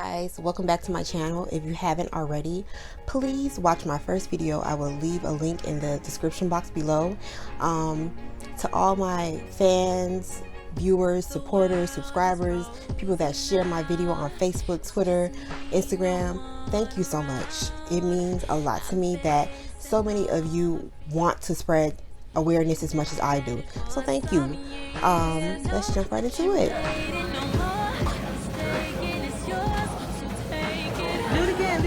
Guys, welcome back to my channel. If you haven't already, please watch my first video. I will leave a link in the description box below. To all my fans, viewers, supporters, subscribers, people that share my video on Facebook, Twitter, Instagram, thank you so much. It means a lot to me that so many of you want to spread awareness as much as I do. So thank you. Let's jump right into it. Do it again.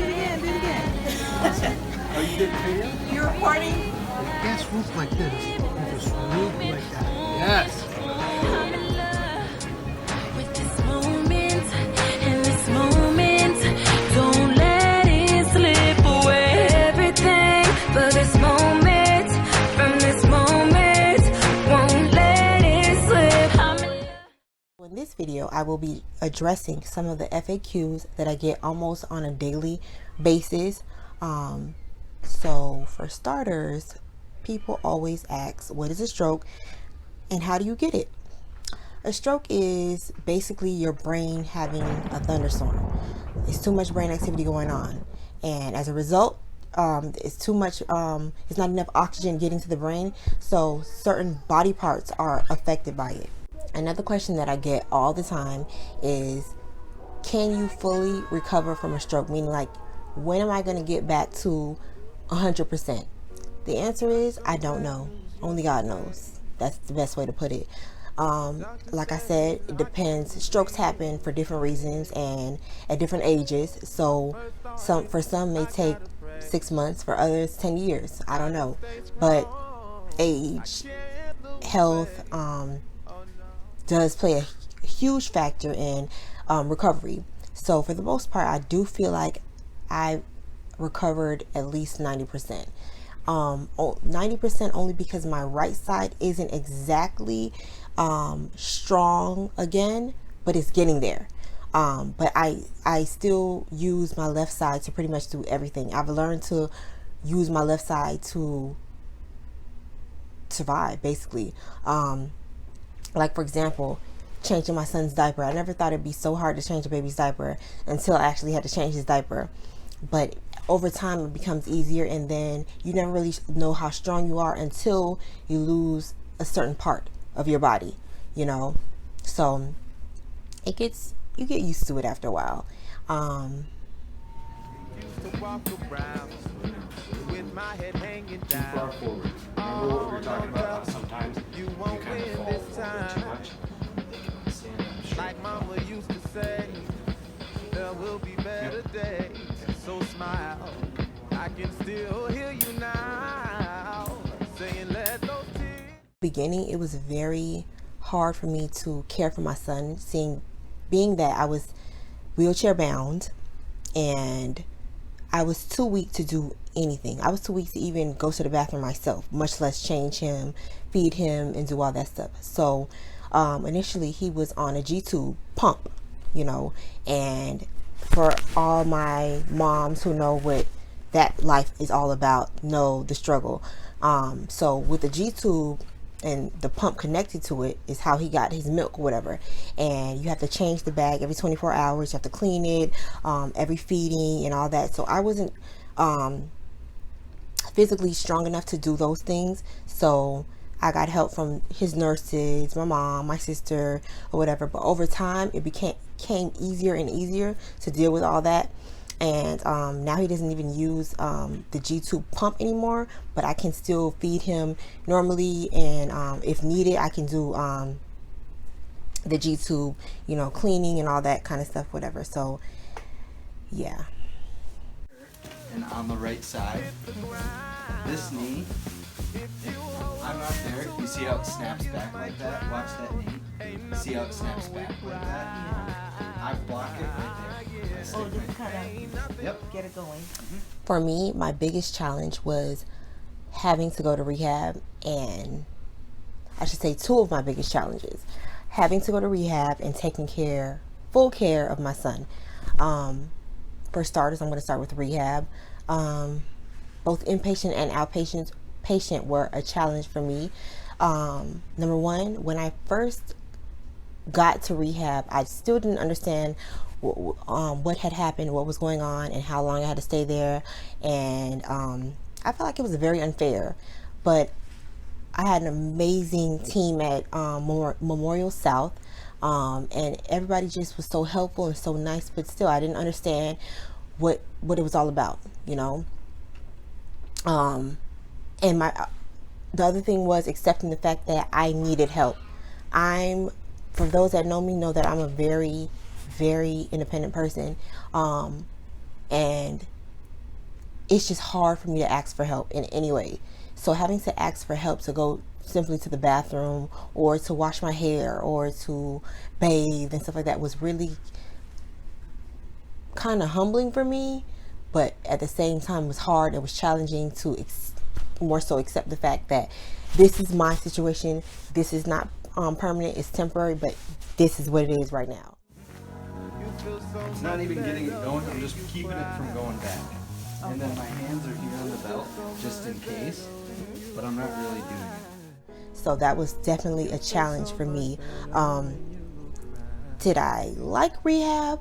Oh, you did the video? You're recording? Yes, swoop like this. You just swoop like that. Yes. With this moment, and this moment, don't let it slip away. Everything for this moment, from this moment, won't let it slip. In this video, I will be addressing some of the FAQs that I get almost on a daily basis. So for starters, people always ask, what is a stroke and how do you get it? A stroke is basically your brain having a thunderstorm. It's too much brain activity going on, and as a result, it's too much, it's not enough oxygen getting to the brain, so certain body parts are affected by it. Another question that I get all the time is, can you fully recover from a stroke? Meaning, like, when am I going to get back to 100%? The answer is, I don't know. Only God knows. That's the best way to put it. Like I said, it depends. Strokes happen for different reasons and at different ages. So for some may take 6 months, for others 10 years. I don't know. But age, health, does play a huge factor in recovery. So for the most part, I do feel like I recovered at least 90%. 90% only because my right side isn't exactly strong again, but it's getting there. But I still use my left side to pretty much do everything. I've learned to use my left side to survive, basically. Like, for example, changing my son's diaper. I never thought it'd be so hard to change a baby's diaper until I actually had to change his diaper. But over time it becomes easier, and then you never really know how strong you are until you lose a certain part of your body, you know. So you get used to it after a while. Too far forward. Remember what we were talking about sometimes you kind of fall forward too much. Stand up straight. Like mama used to say, there will be better days. So smile. I can still hear you now saying let those tears. Beginning, it was very hard for me to care for my son, being that I was wheelchair bound and I was too weak to do anything. I was too weak to even go to the bathroom myself, much less change him, feed him, and do all that stuff. So initially he was on a G-tube pump, you know, and for all my moms who know what that life is all about, know the struggle. So with the G-tube and the pump connected to it is how he got his milk or whatever, and you have to change the bag every 24 hours. You have to clean it every feeding and all that. So I wasn't physically strong enough to do those things, so I got help from his nurses, my mom, my sister, or whatever. But over time it became easier and easier to deal with all that. And now he doesn't even use the G-tube pump anymore, but I can still feed him normally, and if needed I can do the G-tube, you know, cleaning and all that kind of stuff, whatever. So yeah. And on the right side, this knee, I'm not there. You see how it snaps back like that? Watch that knee. See how it snaps back like that? I block it right there. Oh, just kind of get it going. For me, my biggest challenge was having to go to rehab, and I should say two of my biggest challenges: having to go to rehab and taking full care of my son. For starters, I'm going to start with rehab. Both inpatient and outpatient were a challenge for me. Number one, when I first got to rehab, I still didn't understand what had happened, what was going on, and how long I had to stay there. And I felt like it was very unfair. But I had an amazing team at Memorial South, and everybody just was so helpful and so nice. But still, I didn't understand what it was all about, you know. And the other thing was accepting the fact that I needed help. For those that know me, know that I'm a very, very independent person, and it's just hard for me to ask for help in any way. So having to ask for help to go simply to the bathroom or to wash my hair or to bathe and stuff like that was really kind of humbling for me, but at the same time it was hard. It was challenging to more so accept the fact that this is my situation. This is not permanent, it's temporary, but this is what it is right now. It's not even getting it going, I'm just keeping it from going back. And then my hands are here on the belt, just in case, but I'm not really doing it. So that was definitely a challenge for me. Did I like rehab?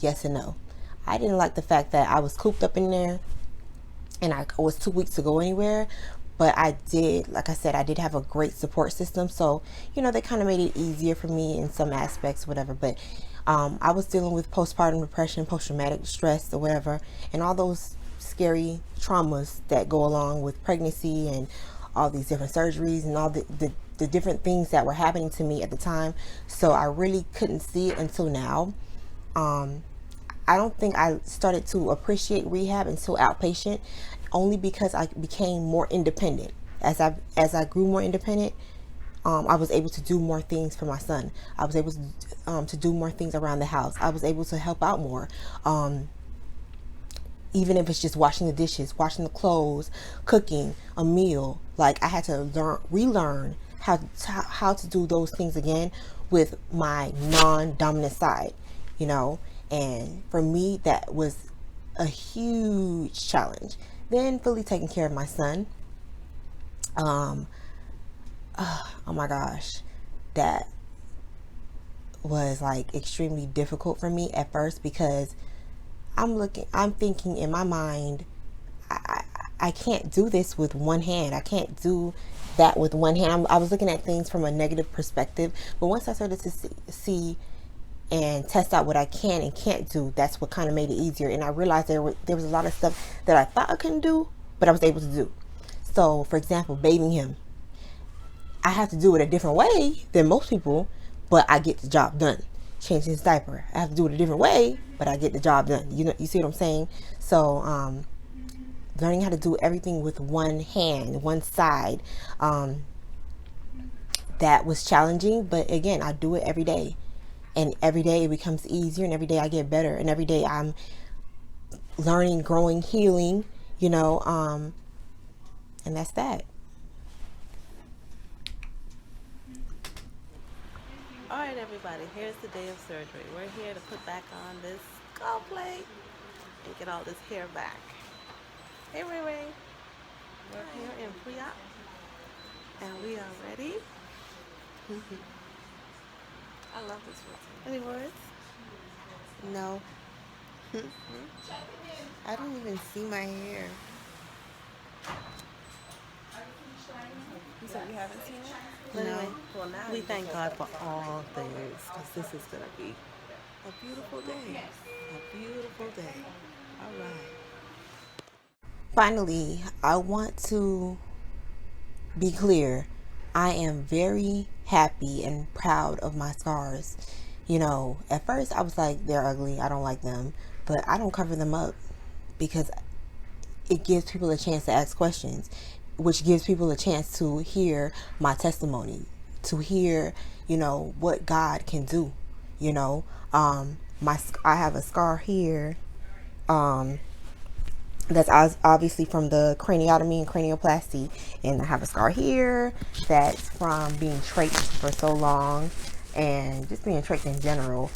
Yes and no. I didn't like the fact that I was cooped up in there and I was too weak to go anywhere. But I did, like I said, I did have a great support system. So, you know, they kind of made it easier for me in some aspects, whatever. But I was dealing with postpartum depression, post-traumatic stress or whatever, and all those scary traumas that go along with pregnancy and all these different surgeries and all the different things that were happening to me at the time. So I really couldn't see it until now. I don't think I started to appreciate rehab until outpatient, only because I became more independent. As I grew more independent, I was able to do more things for my son. I was able to do more things around the house. I was able to help out more. Even if it's just washing the dishes, washing the clothes, cooking a meal. Like I had to relearn how to do those things again with my non-dominant side, you know. And for me, that was a huge challenge. Then fully taking care of my son. Oh my gosh, that was like extremely difficult for me at first, because I'm thinking in my mind, I can't do this with one hand. I can't do that with one hand. I was looking at things from a negative perspective, but once I started to see and test out what I can and can't do, that's what kind of made it easier. And I realized there was a lot of stuff that I thought I couldn't do, but I was able to do. So, for example, bathing him. I have to do it a different way than most people, but I get the job done. Changing his diaper, I have to do it a different way, but I get the job done. You see what I'm saying? So, learning how to do everything with one hand, one side, that was challenging. But again, I do it every day. And every day it becomes easier, and every day I get better, and every day I'm learning, growing, healing, you know, and that's that. All right, everybody, here's the day of surgery. We're here to put back on this skull plate and get all this hair back. Hey, Ray Ray. We're here in pre-op, and we are ready. I love this routine. Any words? No. I don't even see my hair. You said you haven't seen it? No. Anyway, well, now we thank God for all things, because this is going to be a beautiful day. A beautiful day. All right. Finally, I want to be clear. I am very happy and proud of my scars. You know, at first I was like, they're ugly, I don't like them, but I don't cover them up because it gives people a chance to ask questions, which gives people a chance to hear my testimony, to hear, you know, what God can do. You know, I have a scar here, that's obviously from the craniotomy and cranioplasty, and I have a scar here that's from being trached for so long and just being trached in general.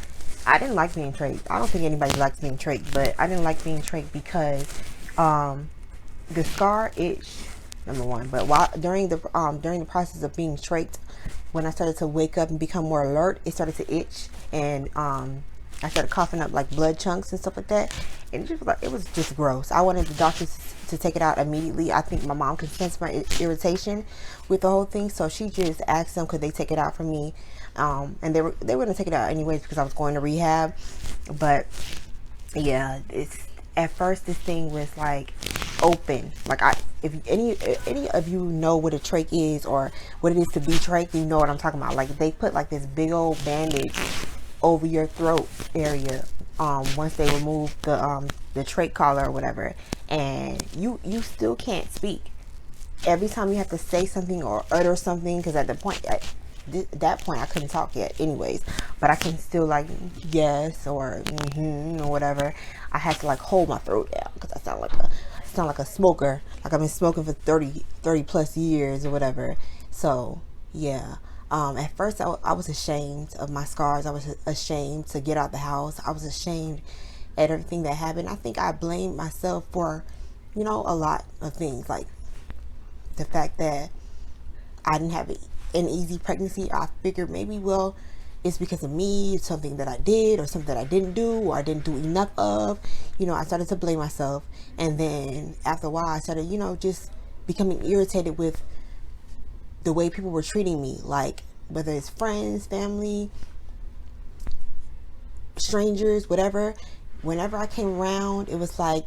I didn't like being trached. I don't think anybody likes being trached, but I didn't like being trached because the scar itched number one. But during the process of being trached, when I started to wake up and become more alert, it started to itch, and I started coughing up like blood chunks and stuff like that, and it was just gross. I wanted the doctors to take it out immediately. I think my mom could sense my irritation with the whole thing, so she just asked them could they take it out for me, and they were gonna take it out anyways because I was going to rehab. But yeah, at first this thing was like open. Like if any of you know what a trach is or what it is to be trach, you know what I'm talking about. Like they put like this big old bandage over your throat area once they remove the trach collar or whatever, and you still can't speak. Every time you have to say something or utter something, because at that point I couldn't talk yet anyways, but I can still like yes or or whatever. I had to like hold my throat down because I sound like a smoker, like I've been smoking for 30 plus years or whatever. So yeah, at first I was ashamed of my scars. I was ashamed to get out the house. I was ashamed at everything that happened. I think I blamed myself for a lot of things, like the fact that I didn't have an easy pregnancy. I figured maybe, well, it's because of me, it's something that I did or something that I didn't do or I didn't do enough of. I started to blame myself, and then after a while I started just becoming irritated with the way people were treating me, like whether it's friends, family, strangers, whatever. Whenever I came around, it was like,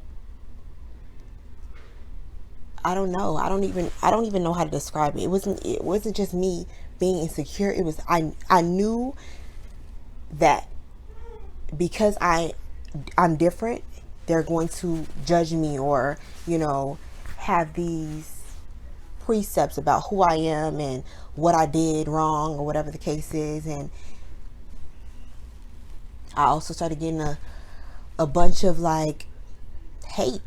I don't know. I don't even know how to describe it. It wasn't just me being insecure. It was I knew that because I'm different, they're going to judge me or have these precepts about who I am and what I did wrong or whatever the case is. And I also started getting a bunch of like hate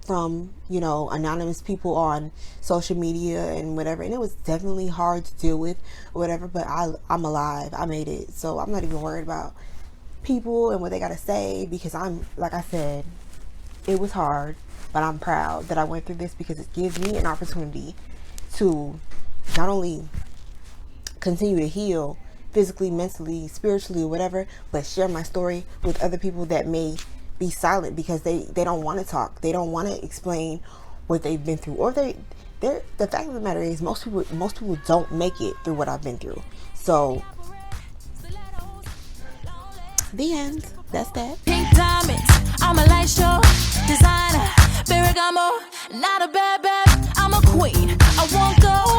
from anonymous people on social media and whatever, and it was definitely hard to deal with or whatever, but I'm alive. I made it, so I'm not even worried about people and what they gotta say, because I'm, like I said, it was hard, but I'm proud that I went through this because it gives me an opportunity to not only continue to heal physically, mentally, spiritually, or whatever, but share my story with other people that may be silent because they don't want to talk, they don't want to explain what they've been through, or the fact of the matter is most people don't make it through what I've been through. So the end. That's that. Pink diamonds, I'm a light show designer. Bergamo, not a bad, I'm a queen. I won't go